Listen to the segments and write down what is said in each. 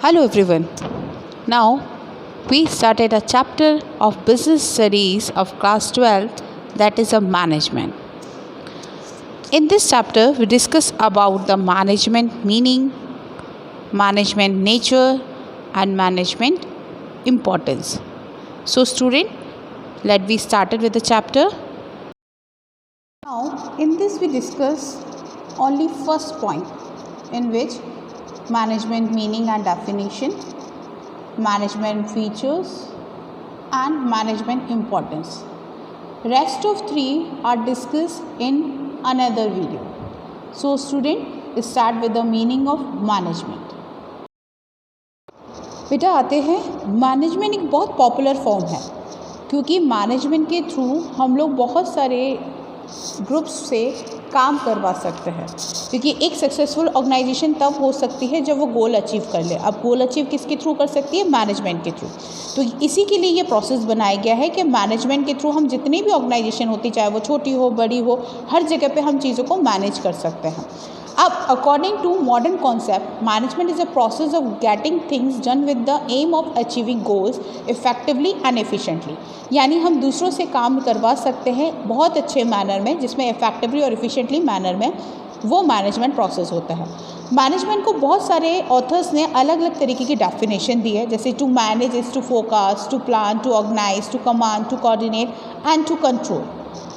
Hello everyone. Now we started a chapter of business studies of class 12, that is a management. In this chapter we discuss about the management meaning, management nature and management importance. So student, let we started with the chapter. Now in this we discuss only first point, in which management meaning and definition, management features and management importance. Rest of three are discussed in another video. So student, start with the meaning of management. बेटा आते हैं, management एक बहुत popular form है क्योंकि management के through हम लोग बहुत सारे ग्रुप्स से काम करवा सकते हैं, क्योंकि एक सक्सेसफुल ऑर्गेनाइजेशन तब हो सकती है जब वो गोल अचीव कर ले। अब गोल अचीव किसके थ्रू कर सकती है? मैनेजमेंट के थ्रू। तो इसी के लिए ये प्रोसेस बनाया गया है कि मैनेजमेंट के थ्रू हम जितनी भी ऑर्गेनाइजेशन होती, चाहे वो छोटी हो बड़ी हो, हर जगह पे हम चीज़ों को मैनेज कर सकते हैं। अब according to modern concept, management is a process of getting things done with the aim of achieving goals effectively and efficiently. यानी हम दूसरों से काम करवा सकते हैं बहुत अच्छे मैनर में, जिसमें इफेक्टिवली और इफिशिएंटली मैनर में वो मैनेजमेंट प्रोसेस होता है। मैनेजमेंट को बहुत सारे ऑथर्स ने अलग अलग तरीके की डेफिनेशन दी है, जैसे to manage is to focus, to plan, to organise, to command, to coordinate and to control.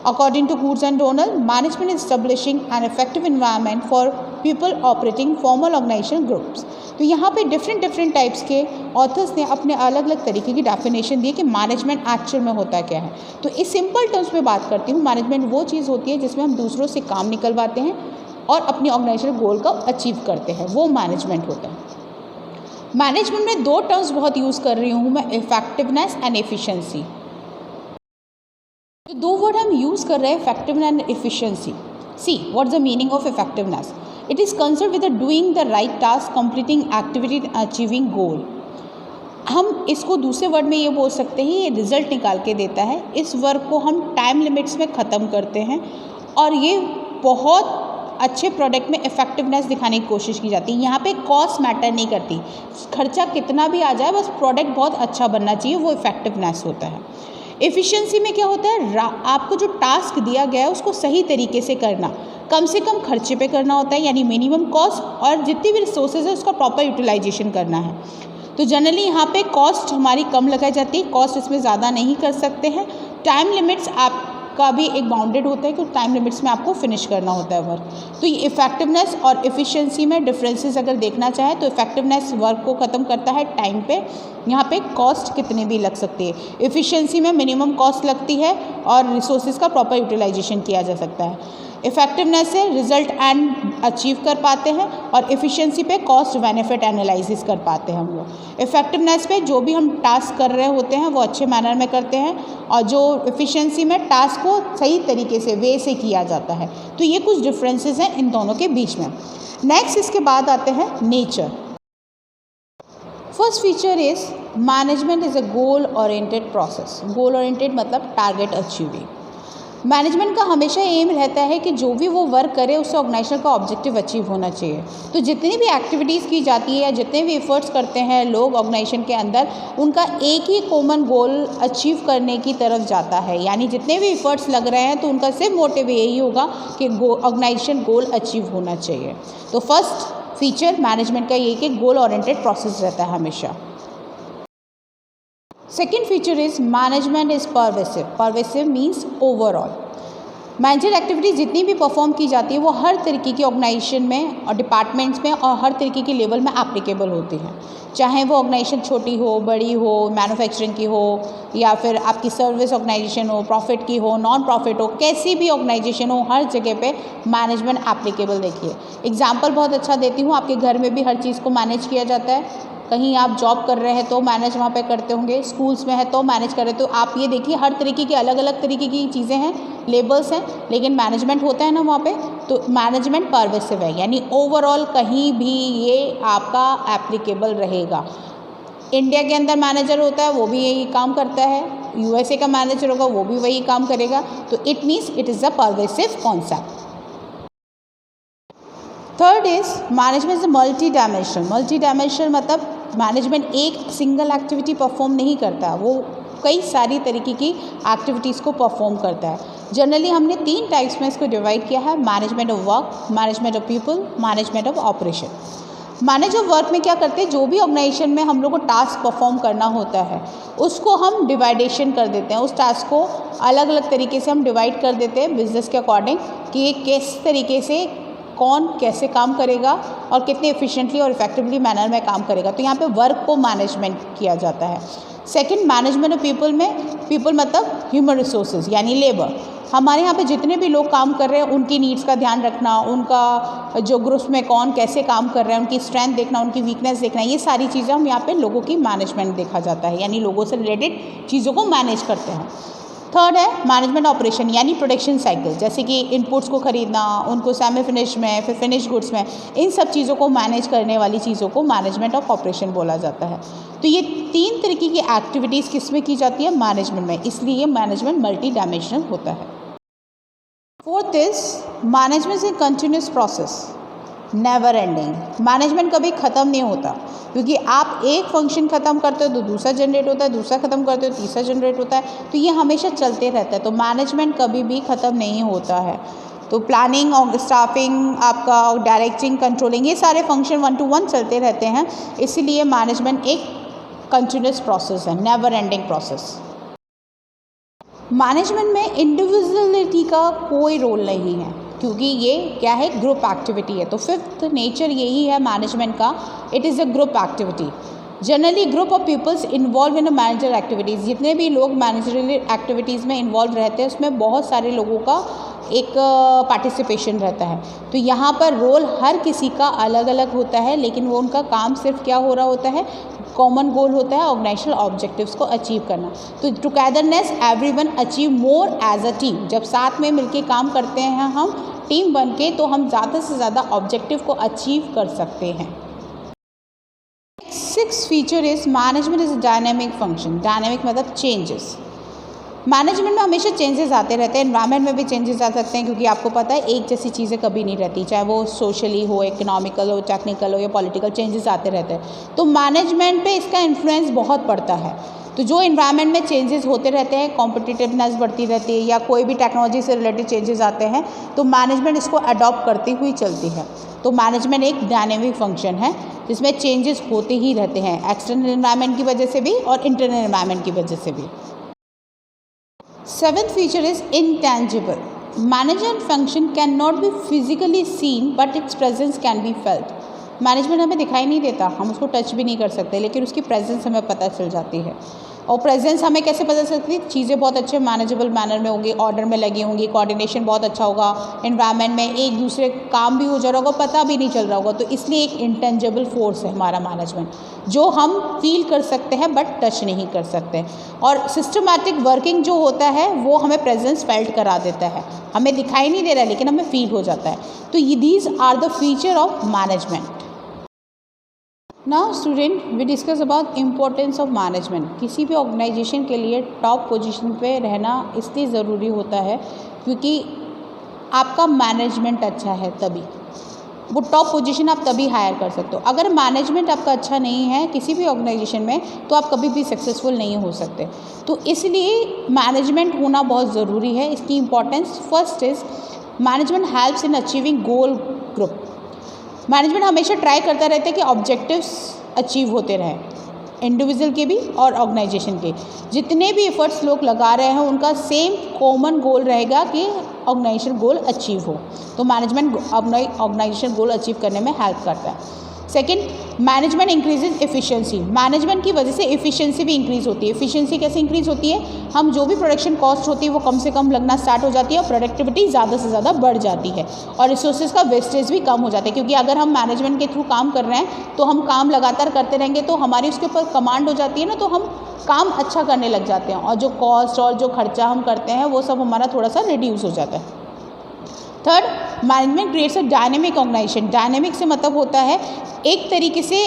According to Woods and Donald, management is establishing an effective environment for people operating formal organization groups. तो यहाँ पे different types के authors ने अपने अलग अलग तरीके की डेफिनेशन दी है कि मैनेजमेंट एक्चुअल में होता क्या है। तो इस सिंपल टर्म्स में बात करती हूँ, मैनेजमेंट वो चीज़ होती है जिसमें हम दूसरों से काम निकलवाते हैं और अपनी ऑर्गेनाइजेशन गोल को अचीव करते हैं, वो मैनेजमेंट होता है। मैनेजमेंट में दो टर्म्स बहुत यूज़ कर रही हूँ मैं, इफेक्टिवनेस एंड एफिशिएंसी। तो दो वर्ड हम यूज़ कर रहे हैं, effectiveness and efficiency. See what's the meaning of effectiveness? It is concern with doing the right task, completing activity, achieving goal. हम इसको दूसरे वर्ड में ये बोल सकते हैं, ये रिजल्ट निकाल के देता है। इस वर्क को हम टाइम लिमिट्स में ख़त्म करते हैं और ये बहुत अच्छे प्रोडक्ट में इफेक्टिवनेस दिखाने की कोशिश की जाती है। यहाँ पे कॉस्ट मैटर नहीं करती, खर्चा कितना भी आ जाए, बस प्रोडक्ट बहुत अच्छा बनना चाहिए, वो इफेक्टिवनेस होता है। एफिशिएंसी में क्या होता है? आपको जो टास्क दिया गया है उसको सही तरीके से करना, कम से कम खर्चे पे करना होता है, यानी मिनिमम कॉस्ट, और जितनी भी रिसोर्सेज है उसका प्रॉपर यूटिलाइजेशन करना है। तो जनरली यहाँ पे कॉस्ट हमारी कम लगाई जाती है, कॉस्ट इसमें ज़्यादा नहीं कर सकते हैं। टाइम लिमिट्स आपका भी एक बाउंडेड होता है कि टाइम लिमिट्स में आपको फिनिश करना होता है वर्क। तो ये इफेक्टिवनेस और एफिशिएंसी में डिफरेंसेस अगर देखना चाहे तो इफेक्टिवनेस वर्क को ख़त्म करता है टाइम पे, यहाँ पे कॉस्ट कितनी भी लग सकती है। एफिशिएंसी में मिनिमम कॉस्ट लगती है और रिसोर्सेज का प्रॉपर यूटिलाइजेशन किया जा सकता है। इफेक्टिवनेस से रिजल्ट एंड अचीव कर पाते हैं और एफिशिएंसी पे कॉस्ट बेनिफिट एनालिसिस कर पाते हैं हम लोग। इफेक्टिवनेस पे जो भी हम टास्क कर रहे होते हैं वो अच्छे मैनर में करते हैं, और जो एफिशिएंसी में टास्क को सही तरीके से वे से किया जाता है। तो ये कुछ डिफरेंसेस हैं इन दोनों के बीच में। नेक्स्ट इसके बाद आते हैं nature. First feature is management is a goal oriented process. Goal oriented मतलब टारगेट अचीविंग। मैनेजमेंट का हमेशा एम रहता है कि जो भी वो वर्क करे उससे ऑर्गेनाइजेशन का ऑब्जेक्टिव अचीव होना चाहिए। तो जितनी भी एक्टिविटीज़ की जाती है या जितने भी एफर्ट्स करते हैं लोग ऑर्गेनाइजेशन के अंदर, उनका एक ही कॉमन गोल अचीव करने की तरफ जाता है। यानी जितने भी एफर्ट्स लग रहे हैं तो उनका सिर्फ मोटिव यही होगा कि ऑर्गेनाइजेशन गोल अचीव होना चाहिए। तो फर्स्ट फीचर मैनेजमेंट का ये कि गोल ओरिएंटेड प्रोसेस रहता है हमेशा। Second feature is management is pervasive. Pervasive means overall. Manager activities जितनी भी परफॉर्म की जाती है वो हर तरीके की ऑर्गेनाइजेशन में और डिपार्टमेंट्स में और हर तरीके के लेवल में एप्लीकेबल होती हैं, चाहे वो ऑर्गेनाइजेशन छोटी हो, बड़ी हो, मैन्युफैक्चरिंग की हो या फिर आपकी सर्विस ऑर्गेनाइजेशन हो, प्रॉफिट की हो, नॉन प्रॉफिट हो, कैसी भी ऑर्गेनाइजेशन हो, हर जगह पे मैनेजमेंट एप्लीकेबल। देखिए एग्जाम्पल बहुत अच्छा देती हूँ, आपके घर में भी हर चीज़ को मैनेज किया जाता है। कहीं आप जॉब कर रहे हैं तो मैनेज वहाँ पे करते होंगे, स्कूल्स में है तो मैनेज कर रहे, तो आप ये देखिए हर तरीके की अलग अलग तरीके की चीज़ें हैं, लेबल्स हैं, लेकिन मैनेजमेंट होता है ना वहाँ पे। तो मैनेजमेंट परवेसिव है, यानी ओवरऑल कहीं भी ये आपका एप्लीकेबल रहेगा। इंडिया के अंदर मैनेजर होता है वो भी यही काम करता है, यूएसए का मैनेजर होगा वो भी वही काम करेगा। तो it means it is a pervasive concept. Third is management is multi dimensional. Multi dimensional मतलब मैनेजमेंट एक सिंगल एक्टिविटी परफॉर्म नहीं करता, वो कई सारी तरीके की एक्टिविटीज़ को परफॉर्म करता है। जनरली हमने 3 टाइप्स में इसको डिवाइड किया है, management of work, management of people, management of operation. Manage of work में क्या करते हैं, जो भी ऑर्गेनाइजेशन में हम लोग को टास्क परफॉर्म करना होता है उसको हम डिवाइडेशन कर देते हैं, उस टास्क को अलग अलग तरीके से हम डिवाइड कर देते हैं बिजनेस के अकॉर्डिंग कि ये किस तरीके से कौन कैसे काम करेगा और कितने एफिशिएंटली और इफेक्टिवली मैनर में काम करेगा। तो यहाँ पे वर्क को मैनेजमेंट किया जाता है। सेकंड, मैनेजमेंट ऑफ पीपल में, पीपल मतलब ह्यूमन रिसोर्सेज यानी लेबर। हमारे यहाँ पे जितने भी लोग काम कर रहे हैं उनकी नीड्स का ध्यान रखना, उनका जो ग्रुप्स में कौन कैसे काम कर रहे हैं उनकी स्ट्रेंथ देखना, उनकी वीकनेस देखना, ये सारी चीज़ें हम यहाँ पे लोगों की मैनेजमेंट देखा जाता है, यानी लोगों से रिलेटेड चीज़ों को मैनेज करते हैं। थर्ड है मैनेजमेंट ऑपरेशन यानी प्रोडक्शन साइकिल, जैसे कि इनपुट्स को खरीदना, उनको सेमी फिनिश में, फिर फिनिश गुड्स में, इन सब चीज़ों को मैनेज करने वाली चीज़ों को मैनेजमेंट ऑफ ऑपरेशन बोला जाता है। तो ये 3 तरीके की एक्टिविटीज़ किस में की जाती है, मैनेजमेंट में, इसलिए मैनेजमेंट मल्टी डायमेंशनल होता है। Fourth is management is a continuous process, never ending. Management कभी ख़त्म नहीं होता, क्योंकि आप एक फंक्शन ख़त्म करते हो तो दूसरा जनरेट होता है, दूसरा ख़त्म करते हो तीसरा जनरेट होता है, तो ये हमेशा चलते रहता है। तो मैनेजमेंट कभी भी ख़त्म नहीं होता है। तो प्लानिंग और स्टाफिंग, आपका डायरेक्टिंग, कंट्रोलिंग, ये सारे फंक्शन 1 to 1 चलते रहते हैं, इसीलिए मैनेजमेंट एक कंटिन्यूस प्रोसेस है, नेवर एंडिंग प्रोसेस। मैनेजमेंट में इंडिविजुअलिटी का कोई रोल नहीं है, क्योंकि ये क्या है, ग्रुप एक्टिविटी है। तो फिफ्थ नेचर यही है मैनेजमेंट का, it is a group activity. Generally group of peoples involve in manager activities, जितने भी लोग मैनेजरल एक्टिविटीज़ में इन्वॉल्व रहते हैं उसमें बहुत सारे लोगों का एक पार्टिसिपेशन रहता है। तो यहाँ पर रोल हर किसी का अलग अलग होता है, लेकिन वो उनका काम सिर्फ क्या हो रहा होता है, कॉमन गोल होता है ऑर्गेनाइजेशनल ऑब्जेक्टिव्स को अचीव करना। तो togetherness everyone achieve more as a team, जब साथ में मिलके काम करते हैं हम टीम बन के, तो हम ज़्यादा से ज़्यादा ऑब्जेक्टिव को अचीव कर सकते हैं। 6th feature is management is dynamic function. Dynamic मतलब चेंजेस। मैनेजमेंट में हमेशा चेंजेस आते रहते हैं, एनवायरनमेंट में भी चेंजेस आ सकते हैं, क्योंकि आपको पता है एक जैसी चीज़ें कभी नहीं रहती, चाहे वो सोशली हो, इकोनॉमिकल हो, टेक्निकल हो या पॉलिटिकल, चेंजेस आते रहते हैं। तो मैनेजमेंट पे इसका इन्फ्लुएंस बहुत पड़ता है। तो जो इन्वायरमेंट में चेंजेस होते रहते हैं, कॉम्पिटिटिवनेस बढ़ती रहती है या कोई भी टेक्नोलॉजी से रिलेटेड चेंजेस आते हैं, तो मैनेजमेंट इसको अडॉप्ट करती हुई चलती है। तो मैनेजमेंट एक डायनेमिक फंक्शन है जिसमें चेंजेस होते ही रहते हैं, एक्सटर्नल इन्वायरमेंट की वजह से भी और इंटरनल इन्वायरमेंट की वजह से भी। 7th feature is intangible. Management function cannot be physically seen, but its presence can be felt. Management हमें दिखाई नहीं देता, हम उसको टच भी नहीं कर सकते, लेकिन उसकी प्रेजेंस हमें पता चल जाती है। और प्रेजेंस हमें कैसे पता चल सकती है, चीज़ें बहुत अच्छे मैनेजेबल मैनर में होंगी, ऑर्डर में लगी होंगी, कोऑर्डिनेशन बहुत अच्छा होगा, एनवायरनमेंट में एक दूसरे काम भी हो जा रहा होगा, पता भी नहीं चल रहा होगा। तो इसलिए एक इंटेंजिबल फोर्स है हमारा मैनेजमेंट, जो हम फील कर सकते हैं बट टच नहीं कर सकते। और सिस्टमैटिक वर्किंग जो होता है वो हमें प्रेजेंस फेल्ट करा देता है, हमें दिखाई नहीं दे रहा है लेकिन हमें फील हो जाता है। तो ये these are the feature of management. Now student, we discuss about importance of management. किसी भी ऑर्गेनाइजेशन के लिए टॉप पोजीशन पे रहना इसलिए ज़रूरी होता है क्योंकि आपका मैनेजमेंट अच्छा है, तभी वो टॉप पोजीशन आप तभी हायर कर सकते हो। अगर मैनेजमेंट आपका अच्छा नहीं है किसी भी ऑर्गेनाइजेशन में, तो आप कभी भी सक्सेसफुल नहीं हो सकते। तो इसलिए मैनेजमेंट होना बहुत ज़रूरी है। इसकी importance first is management helps in achieving goal group. Management हमेशा ट्राई करता रहता है कि ऑब्जेक्टिव्स अचीव होते रहें, इंडिविजुअल के भी और ऑर्गेनाइजेशन के। जितने भी एफर्ट्स लोग लगा रहे हैं उनका सेम कॉमन गोल रहेगा कि ऑर्गेनाइजेशन गोल अचीव हो। तो मैनेजमेंट ऑर्गेनाइजेशन गोल अचीव करने में हेल्प करता है। Second, management increases efficiency. Management की वजह से एफिशिएंसी भी इंक्रीज़ होती है। एफिशिएंसी कैसे इंक्रीज़ होती है, हम जो भी प्रोडक्शन कॉस्ट होती है वो कम से कम लगना स्टार्ट हो जाती है और प्रोडक्टिविटी ज़्यादा से ज़्यादा बढ़ जाती है और रिसोर्सेज का वेस्टेज भी कम हो जाता है। क्योंकि अगर हम मैनेजमेंट के थ्रू काम कर रहे हैं तो हम काम लगातार करते रहेंगे, तो हमारी उसके ऊपर कमांड हो जाती है ना, तो हम काम अच्छा करने लग जाते हैं और जो कॉस्ट और जो खर्चा हम करते हैं वो सब हमारा थोड़ा सा रिड्यूस हो जाता है। Third, management creates a dynamic organisation. Dynamic से मतलब होता है एक तरीके से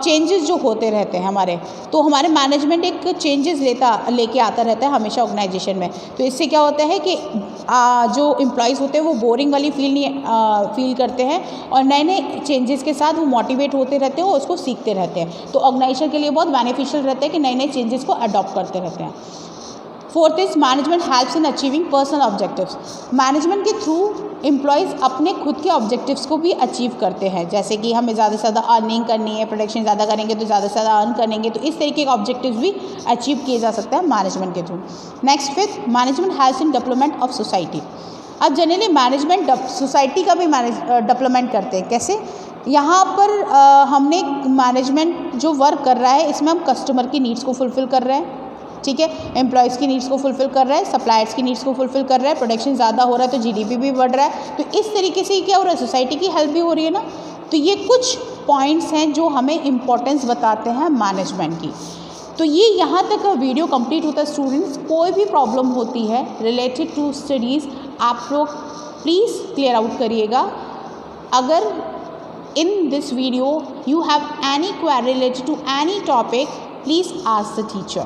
चेंजेस जो होते रहते हैं हमारे, तो हमारे मैनेजमेंट एक चेंजेस लेके आता रहता है हमेशा ऑर्गेनाइजेशन में। तो इससे क्या होता है कि जो एम्प्लॉयज़ होते हैं वो बोरिंग वाली फील करते हैं और नए नए चेंजेस के साथ वो मोटिवेट होते रहते हैं और उसको सीखते रहते हैं। तो ऑर्गेनाइजेशन के लिए बहुत बेनिफिशियल रहता है कि नए नए चेंजेस को अडॉप्ट करते रहते हैं। Fourth is management helps in achieving personal objectives. Management के थ्रू एम्प्लॉयज़ अपने खुद के ऑब्जेक्टिव्स को भी अचीव करते हैं, जैसे कि हमें ज़्यादा से ज़्यादा अर्निंग करनी है, प्रोडक्शन ज़्यादा करेंगे तो ज़्यादा से ज़्यादा अर्न करेंगे, तो इस तरीके के ऑब्जेक्टिव्स भी अचीव किए जा सकते हैं मैनेजमेंट के through. Next fifth, management helps in development of society. अब जनरली मैनेजमेंट सोसाइटी का भी डेवलपमेंट करते हैं। कैसे? यहाँ पर हमने मैनेजमेंट जो वर्क कर रहा है इसमें हम कस्टमर की नीड्स को फुलफ़िल कर रहे हैं, ठीक है, एम्प्लॉयज़ की नीड्स को फुलफ़िल कर रहा है, सप्लायर्स की नीड्स को फुलफ़िल कर रहा है, प्रोडक्शन ज़्यादा हो रहा है तो जीडीपी भी बढ़ रहा है। तो इस तरीके से क्या हो रहा है, सोसाइटी की हेल्प भी हो रही है ना। तो ये कुछ पॉइंट्स हैं जो हमें इम्पोर्टेंस बताते हैं मैनेजमेंट की। तो ये यहाँ तक वीडियो कंप्लीट होता है स्टूडेंट्स। कोई भी प्रॉब्लम होती है रिलेटेड टू स्टडीज़ आप लोग प्लीज़ क्लियर आउट करिएगा। अगर in this video you have any query related to any topic, please ask the teacher.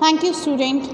Thank you student.